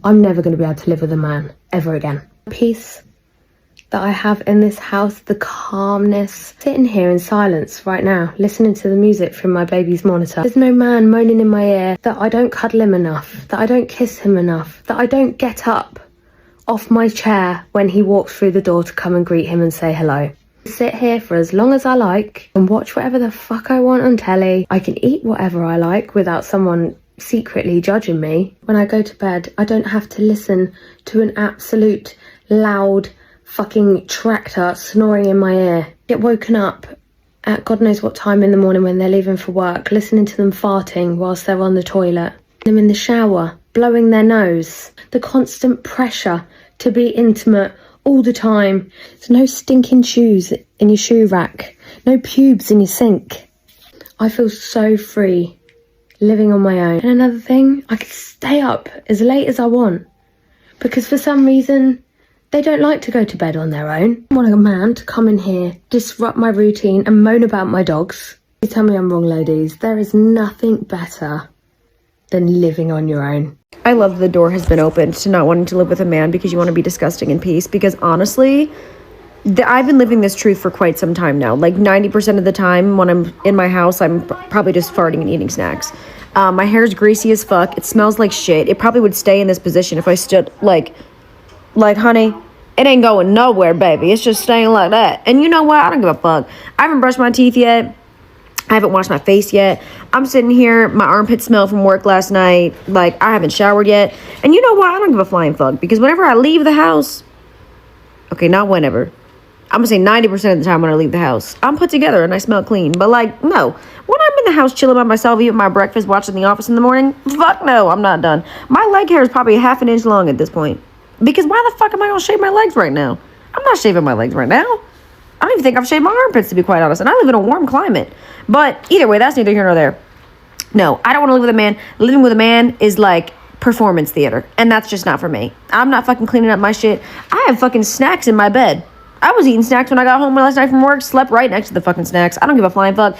I'm never going to be able to live with a man ever again. Peace that I have in this house, the calmness, sitting here in silence right now, listening to the music from my baby's monitor. There's no man moaning in my ear that I don't cuddle him enough, that I don't kiss him enough, that I don't get up off my chair when he walks through the door to come and greet him and say hello. Sit here for as long as I like and watch whatever the fuck I want on telly. I can eat whatever I like without someone secretly judging me. When I go to bed, I don't have to listen to an absolute loud fucking tractor snoring in my ear. Get woken up at God knows what time in the morning when they're leaving for work, listening to them farting whilst they're on the toilet, them in the shower, blowing their nose, the constant pressure to be intimate all the time. There's no stinking shoes in your shoe rack, no pubes in your sink. I feel so free living on my own. And another thing, I can stay up as late as I want because for some reason they don't like to go to bed on their own. I want a man to come in here, disrupt my routine and moan about my dogs. You tell me I'm wrong, ladies. There is nothing better than living on your own. I love the door has been opened to not wanting to live with a man because you want to be disgusting in peace. Because honestly, I've been living this truth for quite some time now. Like 90% of the time when I'm in my house, I'm probably just farting and eating snacks. My hair is greasy as fuck. It smells like shit. It probably would stay in this position if I stood like, honey, it ain't going nowhere, baby. It's just staying like that. And you know what? I don't give a fuck. I haven't brushed my teeth yet. I haven't washed my face yet. I'm sitting here, my armpit smell from work last night. Like, I haven't showered yet. And you know what? I don't give a flying fuck. Because whenever I leave the house, okay, not whenever, I'm gonna say 90% of the time when I leave the house, I'm put together and I smell clean. But like, no. When I'm in the house chilling by myself, eating my breakfast, watching The Office in the morning, fuck no, I'm not done. My leg hair is probably half an inch long at this point. Because why the fuck am I gonna shave my legs right now? I'm not shaving my legs right now. I don't even think I've shaved my armpits, to be quite honest. And I live in a warm climate. But either way, that's neither here nor there. No, I don't want to live with a man. Living with a man is like performance theater. And that's just not for me. I'm not fucking cleaning up my shit. I have fucking snacks in my bed. I was eating snacks when I got home last night from work. Slept right next to the fucking snacks. I don't give a flying fuck.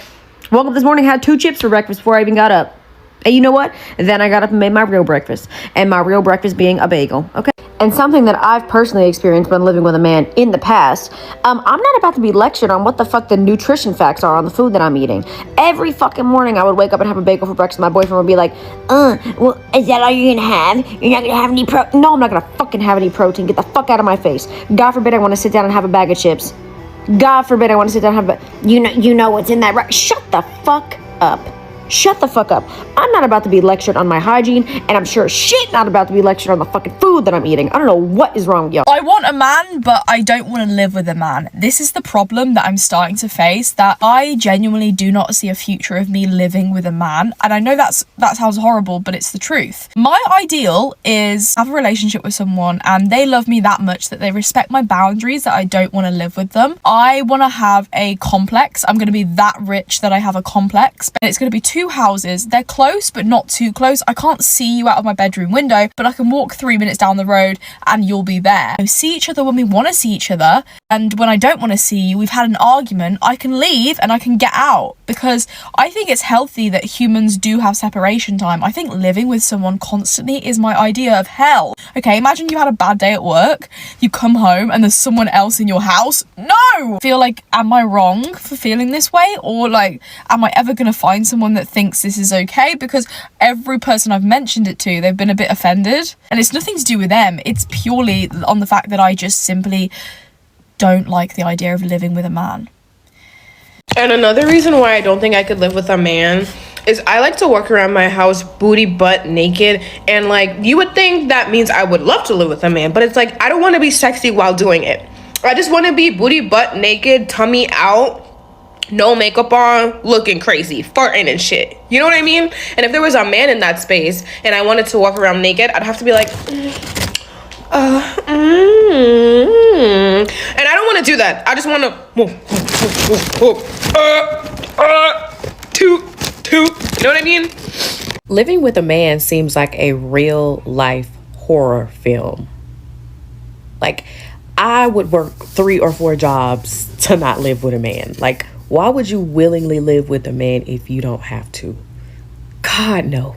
Woke up this morning, had 2 chips for breakfast before I even got up. And you know what? Then I got up and made my real breakfast. And my real breakfast being a bagel. Okay? And something that I've personally experienced when living with a man in the past, I'm not about to be lectured on what the fuck the nutrition facts are on the food that I'm eating. Every fucking morning I would wake up and have a bagel for breakfast. My boyfriend would be like, well, is that all you're gonna have? You're not gonna have any protein? No, I'm not gonna fucking have any protein. Get the fuck out of my face. God forbid I want to sit down and have a bag of chips. God forbid I want to sit down and have a... You know what's in that, right? Shut the fuck up. Shut the fuck up. I'm not about to be lectured on my hygiene, and I'm sure shit not about to be lectured on the fucking food that I'm eating. I don't know what is wrong with y'all. I want a man, but I don't want to live with a man. This is the problem that I'm starting to face, that I genuinely do not see a future of me living with a man. And I know that sounds horrible, but it's the truth. My ideal is have a relationship with someone and they love me that much that they respect my boundaries, that I don't want to live with them. I want to have a complex. I'm going to be that rich that I have a complex. And it's going to be 2 houses. They're close, but not too close. I can't see you out of my bedroom window, but I can walk 3 minutes down the road and you'll be there. We see each other when we want to see each other, and when I don't want to see you, we've had an argument, I can leave and I can get out, because I think it's healthy that humans do have separation time. I think living with someone constantly is my idea of hell. Okay, imagine you had a bad day at work, you come home and there's someone else in your house. No! I feel like, am I wrong for feeling this way? Or like, am I ever going to find someone that thinks this is okay? Because every person I've mentioned it to, they've been a bit offended, and it's nothing to do with them. It's purely on the fact that I just simply don't like the idea of living with a man. And another reason why I don't think I could live with a man is I like to walk around my house booty butt naked, and like, you would think that means I would love to live with a man, but it's like, I don't want to be sexy while doing it. I just want to be booty butt naked, tummy out, no makeup on, looking crazy, farting and shit. You know what I mean? And if there was a man in that space and I wanted to walk around naked, I'd have to be like, and I don't want to do that. I just want to, you know what I mean? Living with a man seems like a real life horror film. Like, I would work 3 or 4 jobs to not live with a man. Like, why would you willingly live with a man if you don't have to? God, no.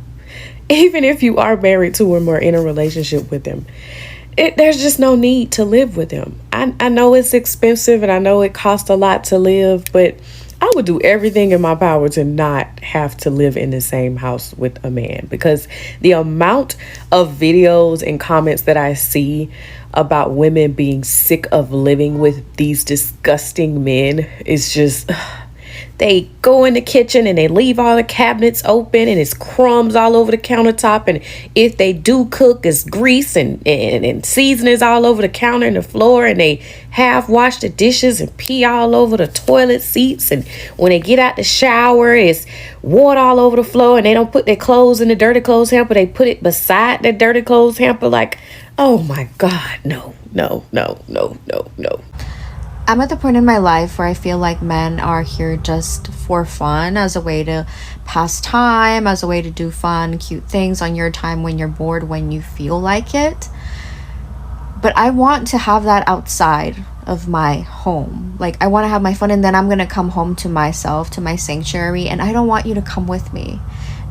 even if you are married to him or in a relationship with him, there's just no need to live with him. I know it's expensive and I know it costs a lot to live, but I would do everything in my power to not have to live in the same house with a man, because the amount of videos and comments that I see about women being sick of living with these disgusting men is just... They go in the kitchen and they leave all the cabinets open and it's crumbs all over the countertop. And if they do cook, it's grease and seasonings all over the counter and the floor. And they half wash the dishes and pee all over the toilet seats. And when they get out the shower, it's water all over the floor. And they don't put their clothes in the dirty clothes hamper. They put it beside the dirty clothes hamper. Like, oh my God, no. I'm at the point in my life where I feel like men are here just for fun, as a way to pass time, as a way to do fun, cute things on your time when you're bored, when you feel like it. But I want to have that outside of my home. Like, I want to have my fun, and then I'm going to come home to myself, to my sanctuary, and I don't want you to come with me.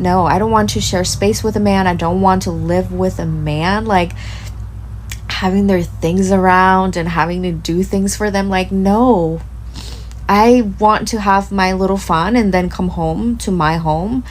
No, I don't want to share space with a man. I don't want to live with a man. Like, having their things around and having to do things for them. Like, no, I want to have my little fun and then come home to my home.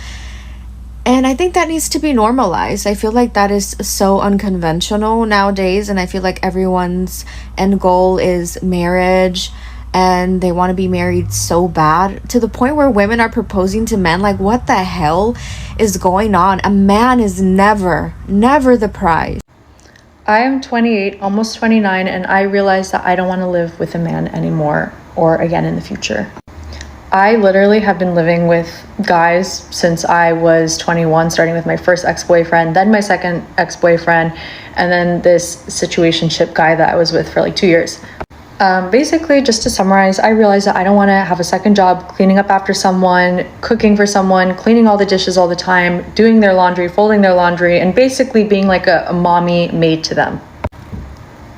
And I think that needs to be normalized. I feel like that is so unconventional nowadays, and I feel like everyone's end goal is marriage and they want to be married so bad, to the point where women are proposing to men. Like, what the hell is going on? A man is never the prize. I am 28, almost 29, and I realized that I don't want to live with a man anymore or again in the future. I literally have been living with guys since I was 21, starting with my first ex-boyfriend, then my second ex-boyfriend, and then this situationship guy that I was with for like 2 years. Basically, just to summarize, I realized that I don't want to have a second job cleaning up after someone, cooking for someone, cleaning all the dishes all the time, doing their laundry, folding their laundry, and basically being like a mommy maid to them.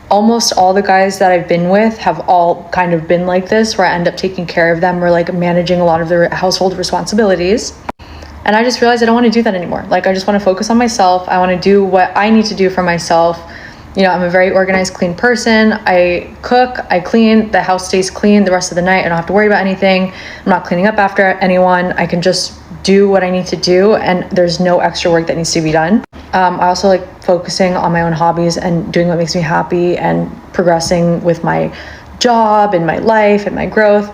Almost all the guys that I've been with have all kind of been like this, where I end up taking care of them or like managing a lot of their household responsibilities. And I just realized I don't want to do that anymore. Like, I just want to focus on myself. I want to do what I need to do for myself. You know, I'm a very organized, clean person. I cook, I clean, the house stays clean the rest of the night. I don't have to worry about anything. I'm not cleaning up after anyone. I can just do what I need to do, and there's no extra work that needs to be done. I also like focusing on my own hobbies and doing what makes me happy and progressing with my job and my life and my growth.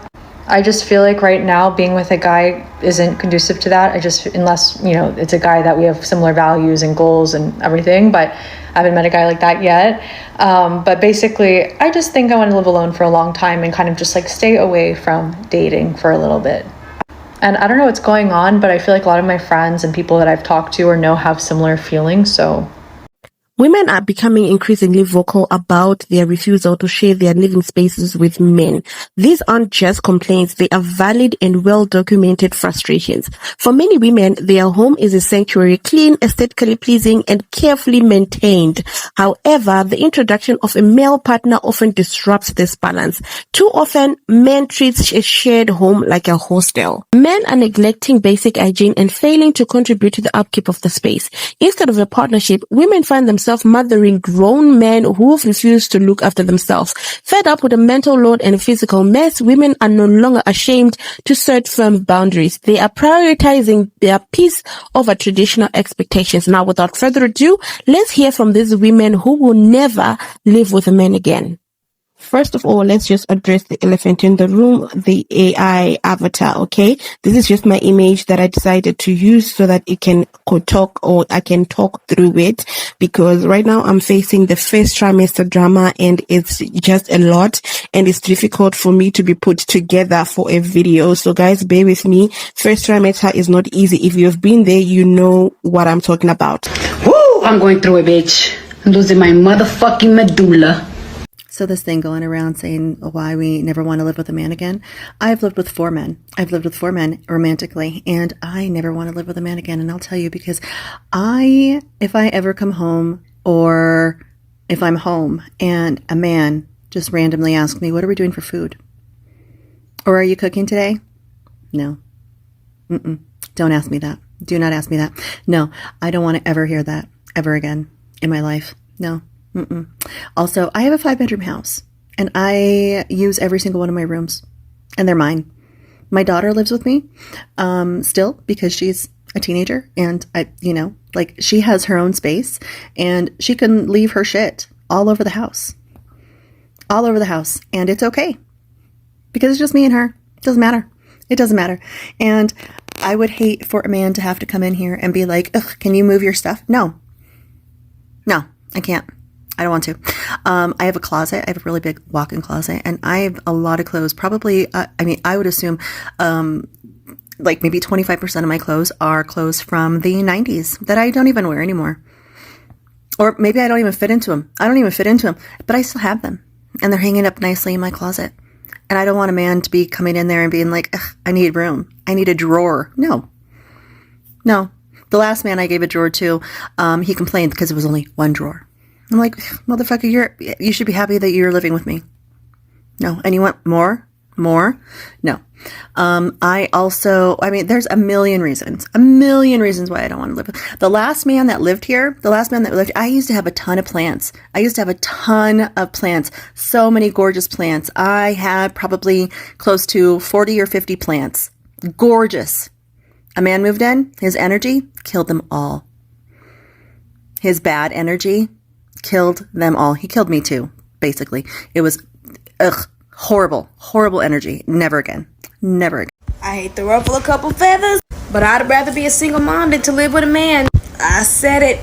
I just feel like right now being with a guy isn't conducive to that. Unless, you know, it's a guy that we have similar values and goals and everything, but I haven't met a guy like that yet. But basically, I just think I want to live alone for a long time and kind of just like stay away from dating for a little bit. And I don't know what's going on, but I feel like a lot of my friends and people that I've talked to or know have similar feelings, so... Women are becoming increasingly vocal about their refusal to share their living spaces with men. These aren't just complaints, they are valid and well-documented frustrations. For many women, their home is a sanctuary, clean, aesthetically pleasing, and carefully maintained. However, the introduction of a male partner often disrupts this balance. Too often, men treat a shared home like a hostel. Men are neglecting basic hygiene and failing to contribute to the upkeep of the space. Instead of a partnership, women find themselves mothering grown men who've refused to look after themselves. Fed up with the mental load and physical mess, women are no longer ashamed to set firm boundaries. They are prioritizing their peace over traditional expectations. Now, without further ado, let's hear from these women who will never live with a man again. First of all, let's just address the elephant in the room, the AI avatar, okay? This is just my image that I decided to use so that it can talk, or I can talk through it, because right now I'm facing the first trimester drama and it's just a lot and it's difficult for me to be put together for a video. So guys, bear with me. First trimester is not easy. If you've been there, you know what I'm talking about. Woo! I'm going through it, bitch. I'm losing my motherfucking medulla. So this thing going around saying why we never want to live with a man again. I've lived with 4 men. I've lived with 4 men romantically, and I never want to live with a man again. And I'll tell you, because if I ever come home, or if I'm home and a man just randomly asks me, what are we doing for food? Or are you cooking today? No. Don't ask me that. Do not ask me that. No, I don't want to ever hear that ever again in my life. No. Mm-mm. Also, I have a 5-bedroom house and I use every single one of my rooms and they're mine. My daughter lives with me still because she's a teenager and she has her own space and she can leave her shit all over the house. All over the house. And it's okay because it's just me and her. It doesn't matter. It doesn't matter. And I would hate for a man to have to come in here and be like, ugh, can you move your stuff? No, I can't. I don't want to. I have a closet. I have a really big walk-in closet and I have a lot of clothes. Probably, I would assume maybe 25% of my clothes are clothes from the 90s that I don't even wear anymore. Or maybe I don't even fit into them. I don't even fit into them, but I still have them and they're hanging up nicely in my closet. And I don't want a man to be coming in there and being like, I need room. I need a drawer. No. The last man I gave a drawer to, he complained because it was only one drawer. I'm like, motherfucker, you should be happy that you're living with me. No. And you want more? No. There's a million reasons why I don't want to live with. The last man that lived here, I used to have a ton of plants. So many gorgeous plants. I had probably close to 40 or 50 plants. Gorgeous. A man moved in, his energy killed them all. His bad energy killed them all. He killed me too, basically. It was, horrible energy. Never again. I hate to ruffle a couple feathers, but I'd rather be a single mom than to live with a man. I said it.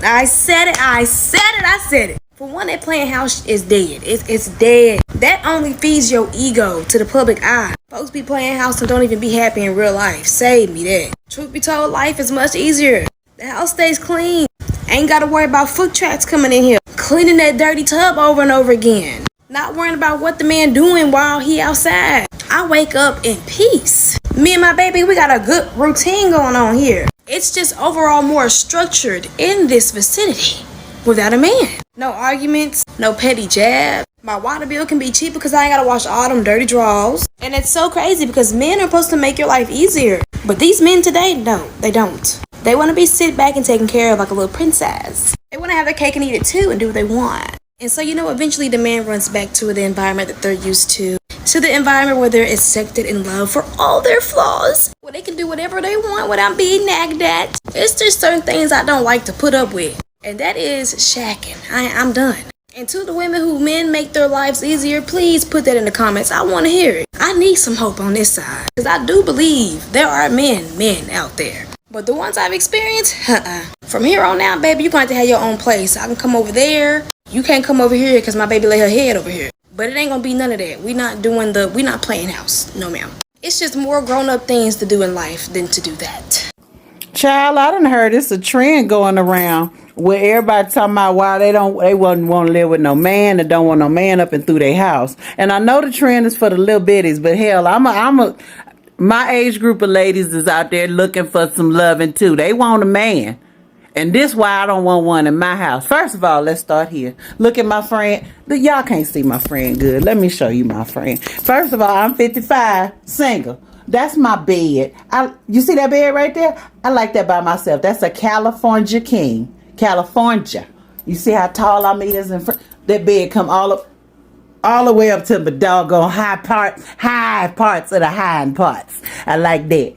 For one, that playing house is dead. It's dead. That only feeds your ego to the public eye. Folks be playing house and don't even be happy in real life. Save me that. Truth be told, life is much easier. The house stays clean. Ain't gotta worry about foot tracks coming in here. Cleaning that dirty tub over and over again. Not worrying about what the man doing while he outside. I wake up in peace. Me and my baby, we got a good routine going on here. It's just overall more structured in this vicinity without a man. No arguments, no petty jab. My water bill can be cheap because I ain't gotta wash all them dirty drawers. And it's so crazy because men are supposed to make your life easier. But these men today, no, they don't. They want to be sit back and taken care of like a little princess. They want to have their cake and eat it too and do what they want. And so, eventually the man runs back to the environment that they're used to the environment where they're accepted and loved for all their flaws, where they can do whatever they want without being nagged at. It's just certain things I don't like to put up with, and that is shacking. I'm done. And to the women who men make their lives easier, please put that in the comments. I want to hear it. I need some hope on this side, because I do believe there are men out there. But the ones I've experienced, from here on out, baby, you're going to have your own place. I can come over there. You can't come over here because my baby lay her head over here. But it ain't gonna be none of that. We not playing house. No, ma'am. It's just more grown-up things to do in life than to do that. Child, I done heard it's a trend going around where everybody talking about why they wouldn't want to live with no man and don't want no man up and through their house. And I know the trend is for the little bitties, but hell, my age group of ladies is out there looking for some loving too. They want a man. And this why I don't want one in my house. First of all, let's start here. Look at my friend. Y'all can't see my friend good. Let me show you my friend. First of all, I'm 55, single. That's my bed. You see that bed right there? I like that by myself. That's a California king. California. You see how tall I'm is in front? That bed come all the way up to the doggone high parts of the hind parts. I like that.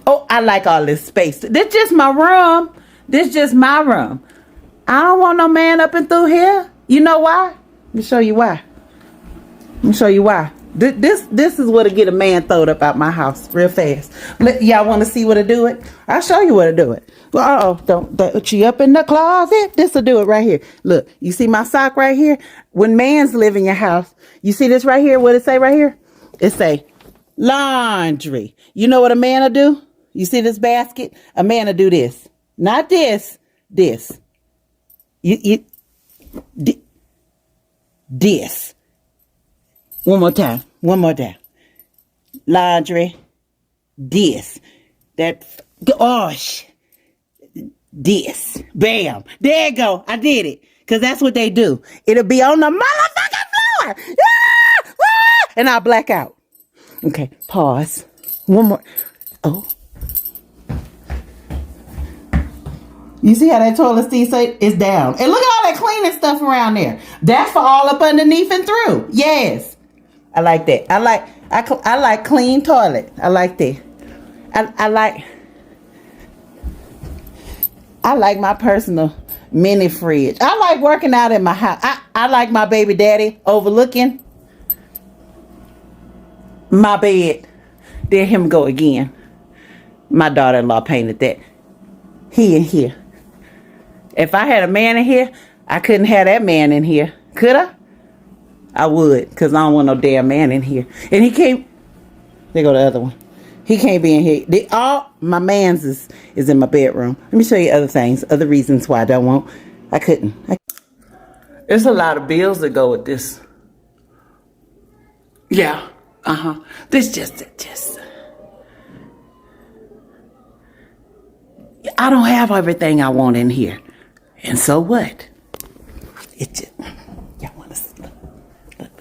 Oh, I like all this space. This just my room. I don't want no man up and through here. You know why? Let me show you why. This is what'll get a man throwed up out my house real fast. Y'all want to see what to do it? I'll show you what to do it. Well, don't you up in the closet? This'll do it right here. Look, you see my sock right here? When mans live in your house, you see this right here? What it say right here? It say laundry. You know what a man will do? You see this basket? A man will do this. Not this. This. This. One more time. Laundry. This. That. Gosh. This. Bam. There you go. I did it. Because that's what they do. It'll be on the motherfucking floor. And I'll black out. Okay. Pause. One more. Oh. You see how that toilet seat is down? And look at all that cleaning stuff around there. That's for all up underneath and through. Yes. I like that. I like clean toilet. I like that. I like my personal mini fridge. I like working out in my house. I like my baby daddy overlooking my bed. There him go again. My daughter-in-law painted that. He in here. If I had a man in here, I couldn't have that man in here. Could I? I would, because I don't want no damn man in here. And he can't. There go the other one. He can't be in here. All my man's is in my bedroom. Let me show you other things, other reasons why I don't want. I couldn't. There's a lot of bills that go with this. Yeah. This just. I don't have everything I want in here. And so what? It just, y'all want to look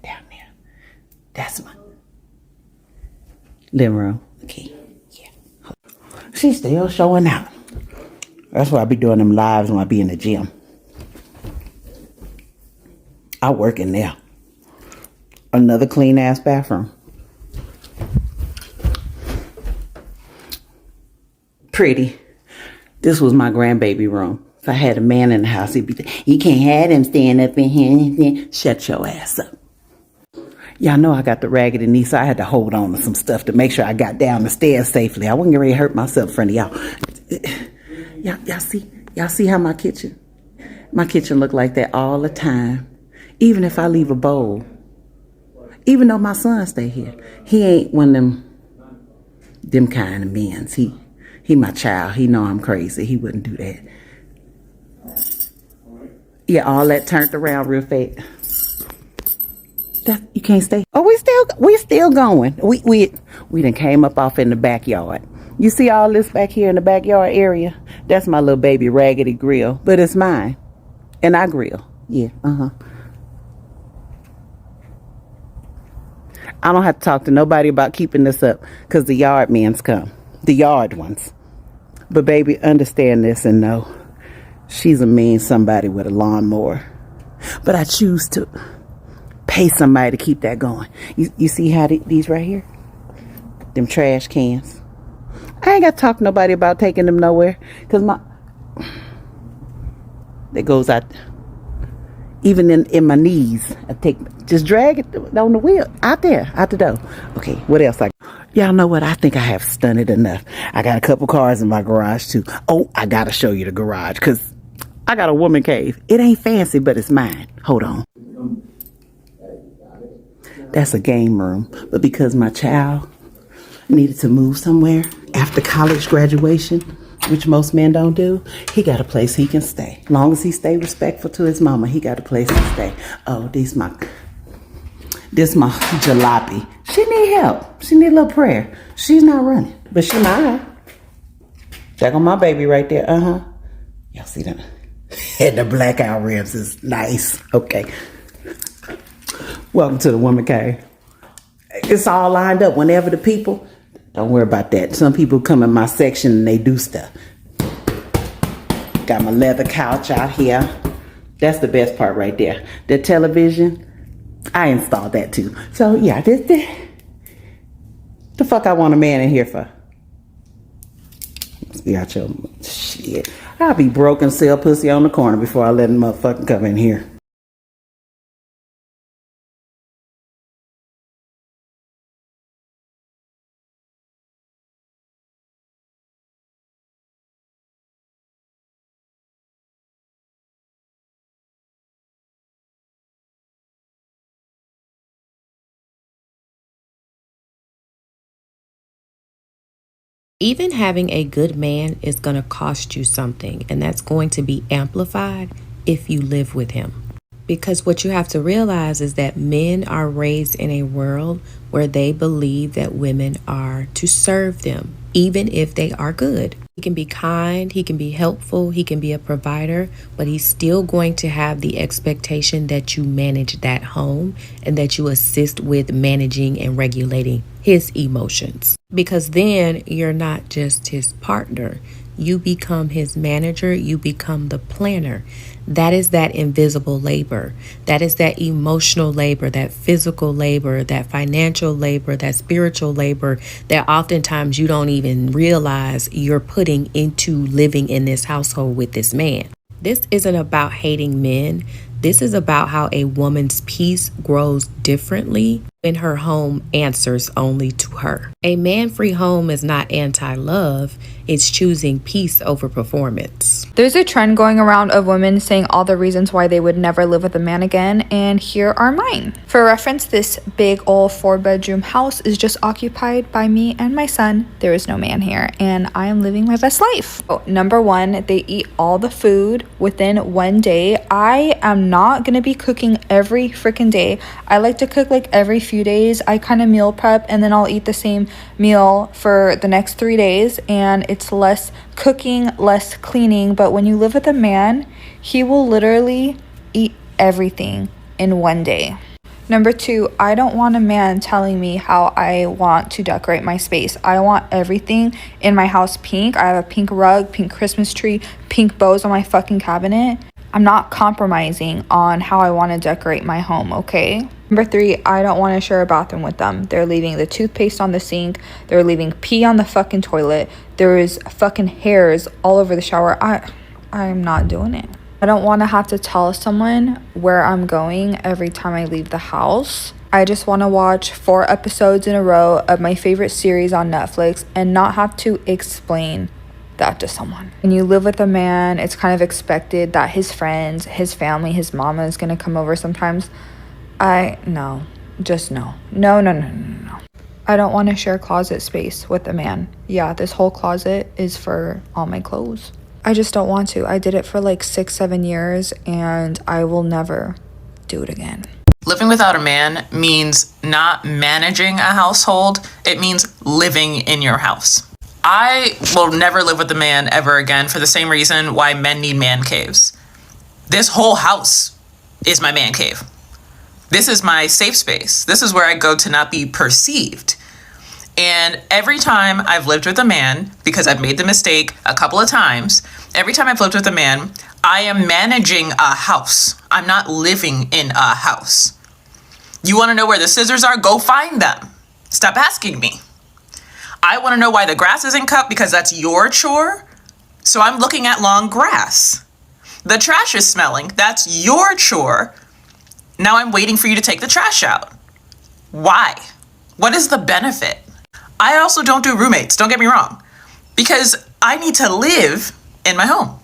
down there. That's my living room. Okay, yeah. She's still showing out. That's why I be doing them lives when I be in the gym. I work in there. Another clean ass bathroom. Pretty. This was my grandbaby room. If I had a man in the house, he'd be, you can't have him stand up in here. Shut your ass up. Y'all know I got the raggedy knee, so I had to hold on to some stuff to make sure I got down the stairs safely. I wasn't getting ready to hurt myself in front of y'all. Y'all see how my kitchen look like that all the time. Even if I leave a bowl. Even though my son stay here. He ain't one of them kind of men's. He my child. He know I'm crazy. He wouldn't do that. Yeah, all that turned around real fast. You can't stay. Oh, we still going. We done came up off in the backyard. You see all this back here in the backyard area? That's my little baby raggedy grill, but it's mine, and I grill. Yeah, I don't have to talk to nobody about keeping this up, cause the yard men's come, the yard ones. But baby, understand this and know she's a mean somebody with a lawnmower. But I choose to pay somebody to keep that going. You see how these right here? Them trash cans. I ain't got to talk to nobody about taking them nowhere. Because that goes out. Even in my knees. Just drag it on the wheel. Out there. Out the door. Okay, what else? Y'all know what? I think I have stunted enough. I got a couple cars in my garage too. Oh, I got to show you the garage. Because I got a woman cave. It ain't fancy, but it's mine. Hold on. That's a game room. But because my child needed to move somewhere after college graduation, which most men don't do, he got a place he can stay. As long as he stay respectful to his mama, he got a place to stay. Oh, this my jalopy. She need help. She need a little prayer. She's not running, but she mine. Check on my baby right there. Y'all see that? And the blackout ribs is nice. Okay. Welcome to the woman cave. It's all lined up. Whenever the people, don't worry about that. Some people come in my section and they do stuff. Got my leather couch out here. That's the best part right there. The television, I installed that too. So yeah, the fuck I want a man in here for? Must be out your shit. I'll be broke and sell pussy on the corner before I let a motherfucker come in here. Even having a good man is going to cost you something, and that's going to be amplified if you live with him. Because what you have to realize is that men are raised in a world where they believe that women are to serve them, even if they are good. He can be kind, he can be helpful, he can be a provider, but he's still going to have the expectation that you manage that home and that you assist with managing and regulating his emotions. Because then you're not just his partner, You become his manager. You become the planner. That is that invisible labor. That is that emotional labor, that physical labor, that financial labor, that spiritual labor that oftentimes you don't even realize you're putting into living in this household with this man. This isn't about hating men. This is about how a woman's peace grows differently when her home answers only to her. A man-free home is not anti-love. It's choosing peace over performance. There's a trend going around of women saying all the reasons why they would never live with a man again, and here are mine. For reference, this big old 4-bedroom house is just occupied by me and my son. There is no man here, and I am living my best life. Number one, they eat all the food within one day. I am not gonna be cooking every freaking day. I like to cook like every few days. I kind of meal prep, and then I'll eat the same meal for the next 3 days, and it's less cooking, less cleaning. But when you live with a man, he will literally eat everything in one day. Number two, I don't want a man telling me how I want to decorate my space. I want everything in my house pink. I have a pink rug, pink Christmas tree, pink bows on my fucking cabinet. I'm not compromising on how I want to decorate my home, okay? Number three, I don't want to share a bathroom with them. They're leaving the toothpaste on the sink. They're leaving pee on the fucking toilet. There is fucking hairs all over the shower. I'm not doing it. I don't want to have to tell someone where I'm going every time I leave the house. I just want to watch 4 episodes in a row of my favorite series on Netflix and not have to explain that to someone. When you live with a man, it's kind of expected that his friends, his family, his mama is going to come over sometimes. No. I don't want to share closet space with a man. Yeah, this whole closet is for all my clothes. I just don't want to. I did it for like 6-7 years, and I will never do it again. Living without a man means not managing a household. It means living in your house. I will never live with a man ever again for the same reason why men need man caves. This whole house is my man cave. This is my safe space. This is where I go to not be perceived. And every time I've lived with a man, because I've made the mistake a couple of times, every time I've lived with a man, I am managing a house. I'm not living in a house. You want to know where the scissors are? Go find them. Stop asking me. I want to know why the grass isn't cut, because that's your chore. So I'm looking at long grass. The trash is smelling. That's your chore. Now I'm waiting for you to take the trash out. Why? What is the benefit? I also don't do roommates, don't get me wrong, because I need to live in my home.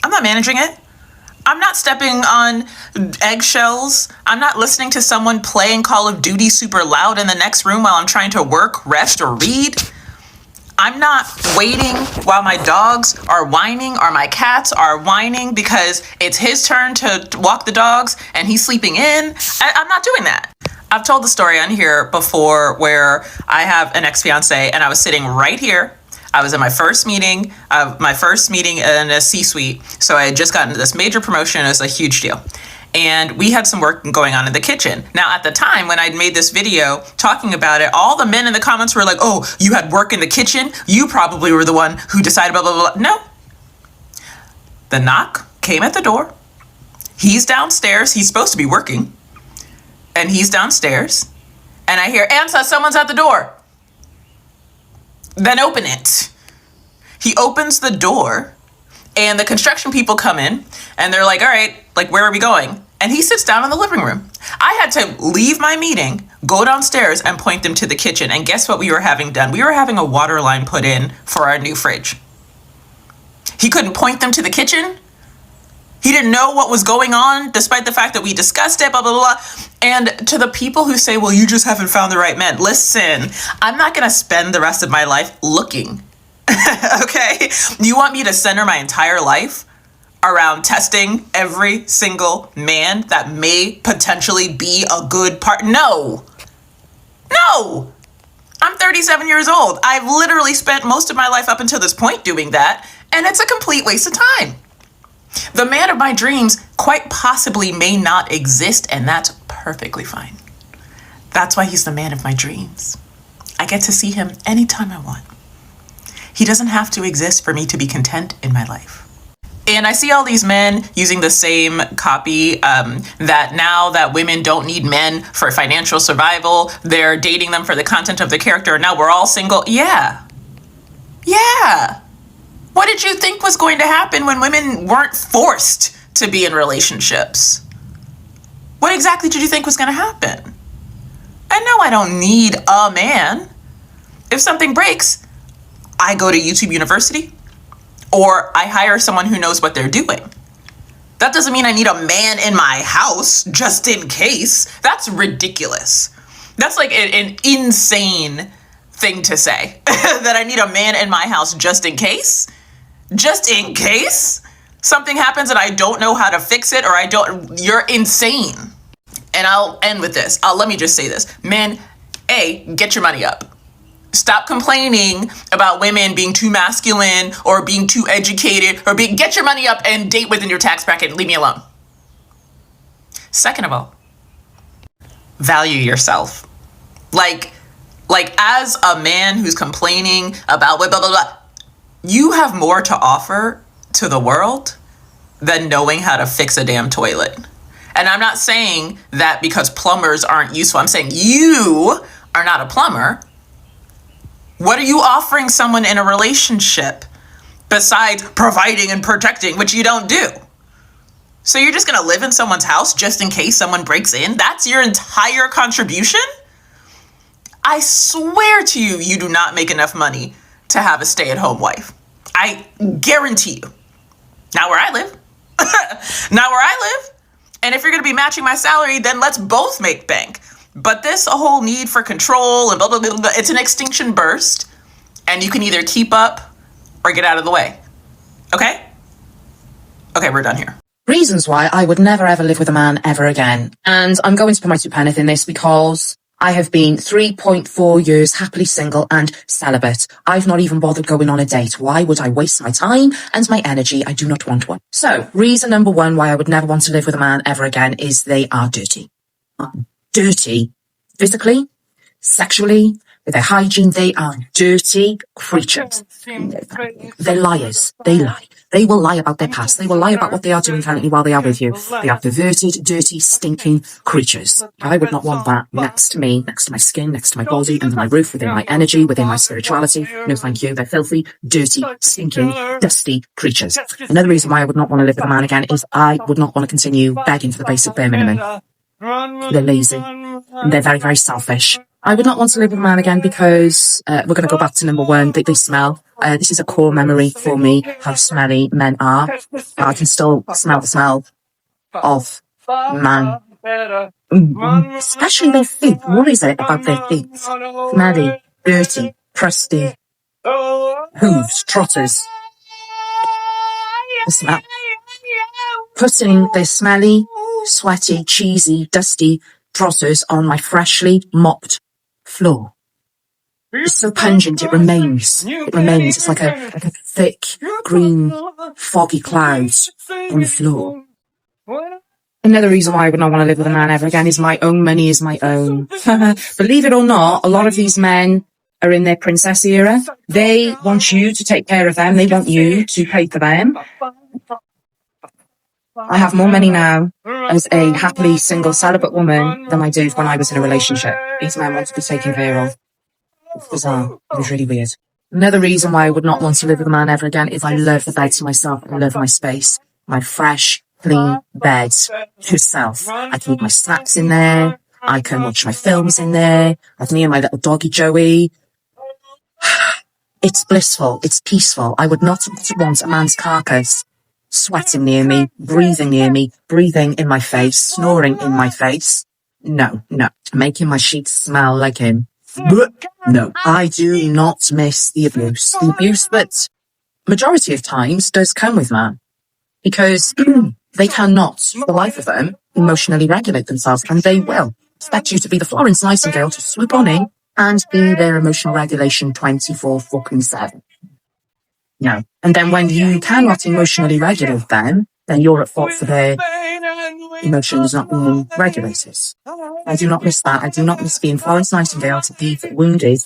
I'm not managing it. I'm not stepping on eggshells. I'm not listening to someone playing Call of Duty super loud in the next room while I'm trying to work, rest, or read. I'm not waiting while my dogs are whining or my cats are whining because it's his turn to walk the dogs and he's sleeping in. I'm not doing that. I've told the story on here before where I have an ex-fiance and I was sitting right here. I was at my first meeting in a C-suite. So I had just gotten this major promotion. It was a huge deal. And we had some work going on in the kitchen. Now, at the time when I'd made this video talking about it, all the men in the comments were like, oh, you had work in the kitchen? You probably were the one who decided blah, blah, blah. No. The knock came at the door. He's downstairs. He's supposed to be working. And he's downstairs. And I hear, Ansa, someone's at the door. Then open it. He opens the door. And the construction people come in and they're like, all right, like, where are we going? And he sits down in the living room. I had to leave my meeting, go downstairs and point them to the kitchen. And guess what we were having done? We were having a water line put in for our new fridge. He couldn't point them to the kitchen. He didn't know what was going on, despite the fact that we discussed it, blah, blah, blah. And to the people who say, well, you just haven't found the right man. Listen, I'm not going to spend the rest of my life looking. Okay? You want me to center my entire life around testing every single man that may potentially be a good partner? No. I'm 37 years old. I've literally spent most of my life up until this point doing that, and it's a complete waste of time. The man of my dreams quite possibly may not exist, and that's perfectly fine. That's why he's the man of my dreams. I get to see him anytime I want. He doesn't have to exist for me to be content in my life. And I see all these men using the same copy, that now that women don't need men for financial survival, they're dating them for the content of the character. Now we're all single. Yeah. What did you think was going to happen when women weren't forced to be in relationships? What exactly did you think was going to happen? And no, I don't need a man. If something breaks, I go to YouTube University, or I hire someone who knows what they're doing. That doesn't mean I need a man in my house just in case. That's ridiculous. That's like an insane thing to say, that I need a man in my house just in case. Just in case something happens and I don't know how to fix it, or you're insane. And I'll end with this. Let me just say this. Men, get your money up. Stop complaining about women being too masculine or being too educated, or get your money up and date within your tax bracket and leave me alone. Second of all, value yourself. Like as a man who's complaining about blah, blah, blah, blah, you have more to offer to the world than knowing how to fix a damn toilet. And I'm not saying that because plumbers aren't useful. I'm saying you are not a plumber. What are you offering someone in a relationship besides providing and protecting, which you don't do? So you're just going to live in someone's house just in case someone breaks in? That's your entire contribution? I swear to you, you do not make enough money to have a stay-at-home wife. I guarantee you. Not where I live. Not where I live. And if you're going to be matching my salary, then let's both make bank. But this whole need for control and blah, blah, blah, blah, it's an extinction burst. And you can either keep up or get out of the way. Okay? Okay, we're done here. Reasons why I would never ever live with a man ever again. And I'm going to put my 2 pence in this because I have been 3.4 years happily single and celibate. I've not even bothered going on a date. Why would I waste my time and my energy? I do not want one. So, reason number 1 why I would never want to live with a man ever again is they are dirty. Dirty. Physically, sexually, with their hygiene, they are dirty creatures. They're liars. They lie. They will lie about their past. They will lie about what they are doing currently while they are with you. They are perverted, dirty, stinking creatures. I would not want that next to me, next to my skin, next to my body, under my roof, within my energy, within my spirituality. No, thank you. They're filthy, dirty, stinking, dusty creatures. Another reason why I would not want to live with a man again is I would not want to continue begging for the basic bare minimum. They're lazy. And they're very, very selfish. I would not want to live with a man again because we're going to go back to number 1. They smell. This is a core memory for me, how smelly men are. I can still smell the smell of man. Especially their feet. What is it about their feet? Smelly, dirty, crusty, hooves, trotters. The smell. Putting their smelly, sweaty, cheesy, dusty trotters on my freshly mopped floor. It's so pungent, it remains. It remains. It's like a thick, green, foggy cloud on the floor. Another reason why I would not want to live with a man ever again is my own money is my own. Believe it or not, a lot of these men are in their princess era. They want you to take care of them. They want you to pay for them. I have more money now as a happily single celibate woman than I did when I was in a relationship. These men want to be taken care of. It's bizarre. It was really weird. Another reason why I would not want to live with a man ever again is I love the bed to myself. I love my space. My fresh, clean bed to self. I can eat my snacks in there. I can watch my films in there. With me and my little doggy Joey. It's blissful. It's peaceful. I would not want a man's carcass sweating near me, breathing in my face, snoring in my face. No. Making my sheets smell like him. No, I do not miss the abuse. The abuse that majority of times does come with man. Because they cannot, for the life of them, emotionally regulate themselves, and they will expect you to be the Florence Nightingale to swoop on in and be their emotional regulation 24/7. No. And then when you cannot emotionally regulate them, then you're at fault for their emotions not being regulated. I do not miss that. I do not miss being Florence Nightingale to be wounded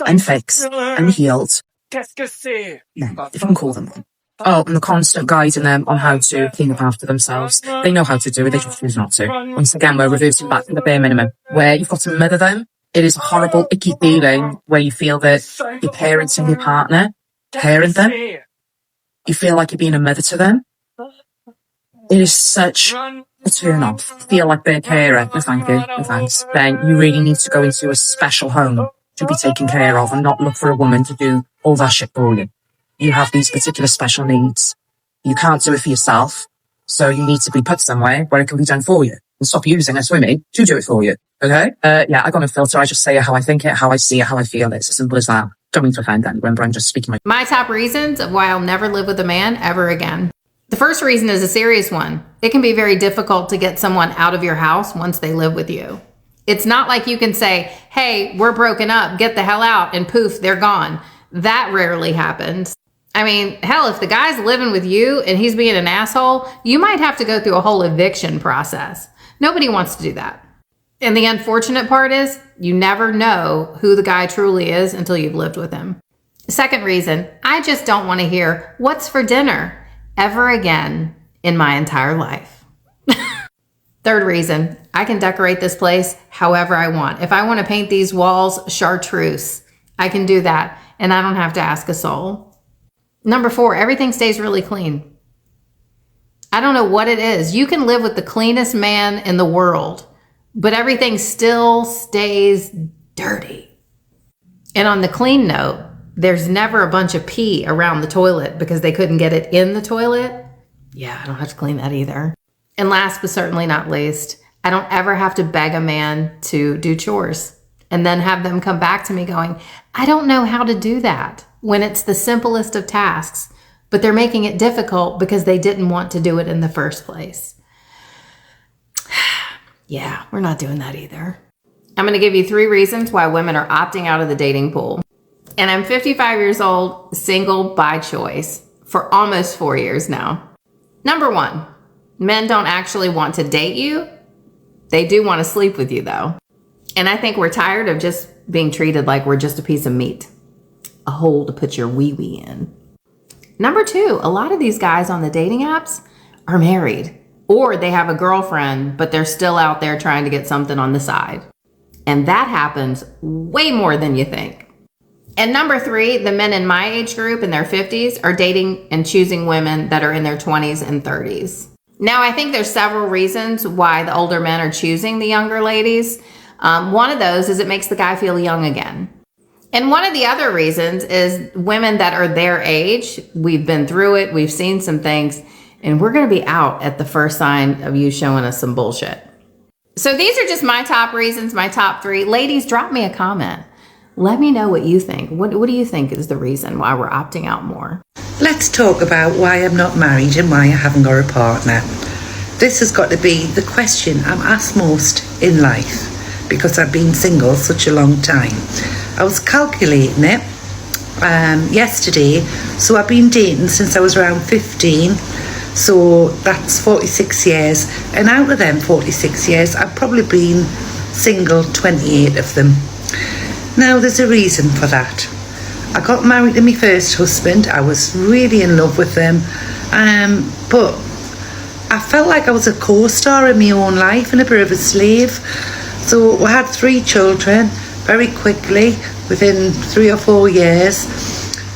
and fixed and healed Men, if I can call them one. Oh, and the constant guiding them on how to clean up after themselves. They know how to do it, they just choose not to. Once again, we're reverting back to the bare minimum, where you've got to mother them. It is a horrible, icky feeling where you feel that you're parenting your partner, parent them. You feel like you're being a mother to them. It is such a turn off. Feel like they're a carer. No thank you, no thanks. Then you really need to go into a special home to be taken care of and not look for a woman to do all that shit for you. You have these particular special needs. You can't do it for yourself, so you need to be put somewhere where it can be done for you. And stop using us women to do it for you, okay? Yeah, I got no filter. I just say it how I think it, how I see it, how I feel it. It's as simple as that. Don't mean to offend anyone, but I'm just speaking my top reasons of why I'll never live with a man ever again. The first reason is a serious one. It can be very difficult to get someone out of your house once they live with you. It's not like you can say, hey, we're broken up, get the hell out, and poof, they're gone. That rarely happens. I mean, hell, if the guy's living with you and he's being an asshole, you might have to go through a whole eviction process. Nobody wants to do that. And the unfortunate part is you never know who the guy truly is until you've lived with him. Second reason, I just don't want to hear what's for dinner ever again in my entire life. Third reason, I can decorate this place however I want. If I want to paint these walls chartreuse, I can do that and I don't have to ask a soul. Number 4, everything stays really clean. I don't know what it is. You can live with the cleanest man in the world, but everything still stays dirty. And on the clean note, there's never a bunch of pee around the toilet because they couldn't get it in the toilet. Yeah, I don't have to clean that either. And last but certainly not least, I don't ever have to beg a man to do chores and then have them come back to me going, I don't know how to do that, when it's the simplest of tasks, but they're making it difficult because they didn't want to do it in the first place. Yeah, we're not doing that either. I'm going to give you 3 reasons why women are opting out of the dating pool. And I'm 55 years old, single by choice for almost 4 years now. Number 1, men don't actually want to date you. They do want to sleep with you though. And I think we're tired of just being treated like we're just a piece of meat, a hole to put your wee-wee in. Number 2, a lot of these guys on the dating apps are married, or they have a girlfriend, but they're still out there trying to get something on the side. And that happens way more than you think. And number 3, the men in my age group in their 50s are dating and choosing women that are in their 20s and 30s. Now, I think there's several reasons why the older men are choosing the younger ladies. One of those is it makes the guy feel young again. And one of the other reasons is women that are their age, we've been through it, we've seen some things, and we're going to be out at the first sign of you showing us some bullshit. So these are just my top reasons, my top 3. Ladies, drop me a comment. Let me know what you think. What do you think is the reason why we're opting out more? Let's talk about why I'm not married and why I haven't got a partner. This has got to be the question I'm asked most in life because I've been single such a long time. I was calculating it yesterday, so I've been dating since I was around 15, so that's 46 years, and out of them 46 years I've probably been single 28 of them. Now there's a reason for that. I got married to my first husband. I was really in love with him, but I felt like I was a co-star in my own life and a bit of a slave. So we had 3 children very quickly, within 3 or 4 years.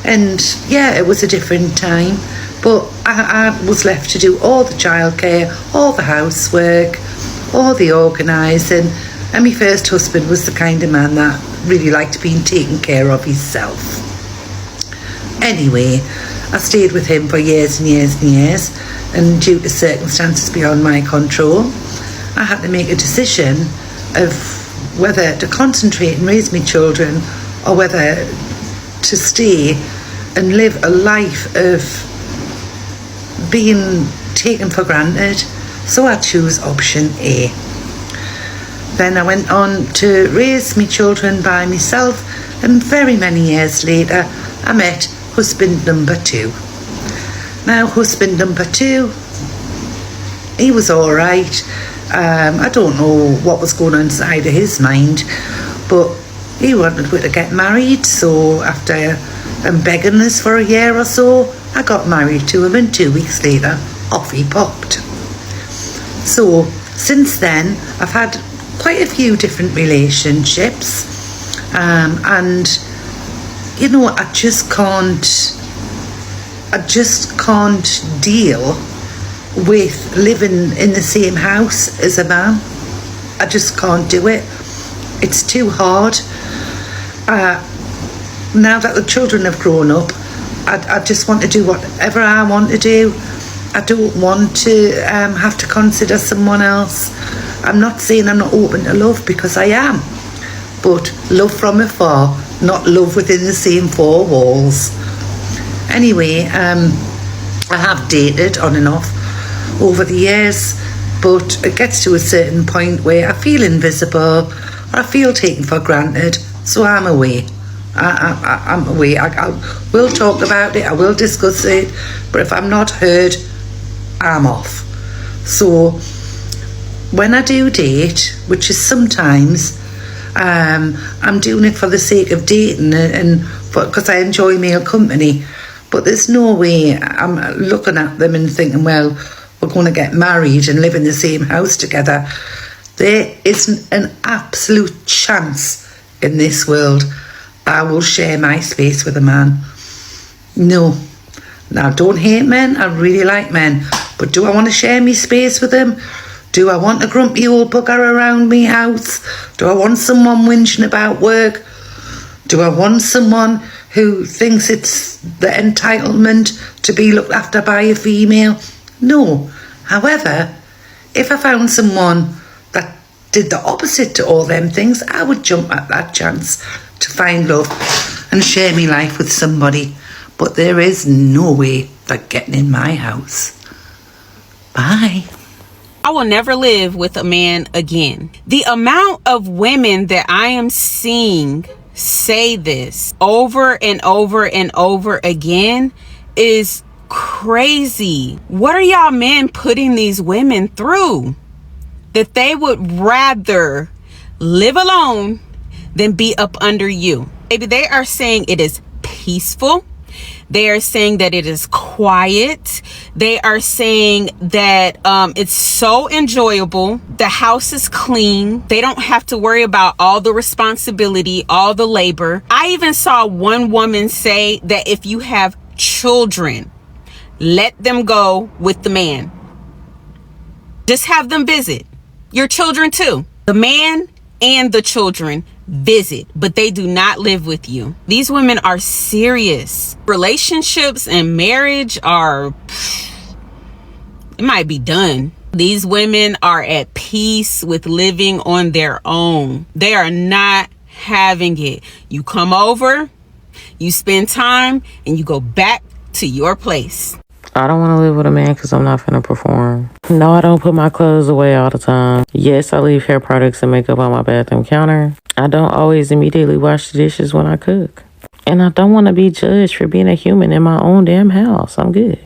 And yeah, it was a different time. But I was left to do all the childcare, all the housework, all the organising. And my first husband was the kind of man that really liked being taken care of himself. Anyway, I stayed with him for years and years and years. And due to circumstances beyond my control, I had to make a decision of whether to concentrate and raise my children or whether to stay and live a life of being taken for granted. So I choose option A. Then I went on to raise my children by myself, and very many years later I met husband number 2. Now husband number 2, he was alright. I don't know what was going on inside of his mind, but he wanted to get married, so after and begging us for a year or so, I got married to him, and 2 weeks later, off he popped. So since then, I've had quite a few different relationships, and you know, I just can't deal with living in the same house as a man. I just can't do it. It's too hard. Now that the children have grown up, I just want to do whatever I want to do. I don't want to have to consider someone else. I'm not saying I'm not open to love, because I am. But love from afar, not love within the same four walls. Anyway, I have dated on and off over the years, but it gets to a certain point where I feel invisible, or I feel taken for granted, so I'm away. I'm away. I will talk about it, I will discuss it, but if I'm not heard, I'm off. So when I do date, which is sometimes, I'm doing it for the sake of dating and because I enjoy male company, but there's no way I'm looking at them and thinking, well, we're going to get married and live in the same house together. There isn't an absolute chance in this world I will share my space with a man. No. Now, don't hate men. I really like men. But do I want to share my space with them? Do I want a grumpy old bugger around me house? Do I want someone whinging about work? Do I want someone who thinks it's the entitlement to be looked after by a female? No. However, if I found someone that did the opposite to all them things, I would jump at that chance to find love and share my life with somebody. But there is no way they're getting in my house. Bye. I will never live with a man again. The amount of women that I am seeing say this over and over and over again is crazy. What are y'all men putting these women through? That they would rather live alone than be up under you. Maybe they are saying it is peaceful. They are saying that it is quiet. They are saying that it's so enjoyable. The house is clean. They don't have to worry about all the responsibility, all the labor. I even saw one woman say that if you have children, let them go with the man. Just have them visit. Your children too. The man and the children visit, but they do not live with you. These women are serious. Relationships and marriage it might be done. These women are at peace with living on their own. They are not having it. You come over, you spend time, and you go back to your place. I don't want to live with a man because I'm not finna perform. No, I don't put my clothes away all the time. Yes, I leave hair products and makeup on my bathroom counter. I don't always immediately wash the dishes when I cook. And I don't want to be judged for being a human in my own damn house. I'm good.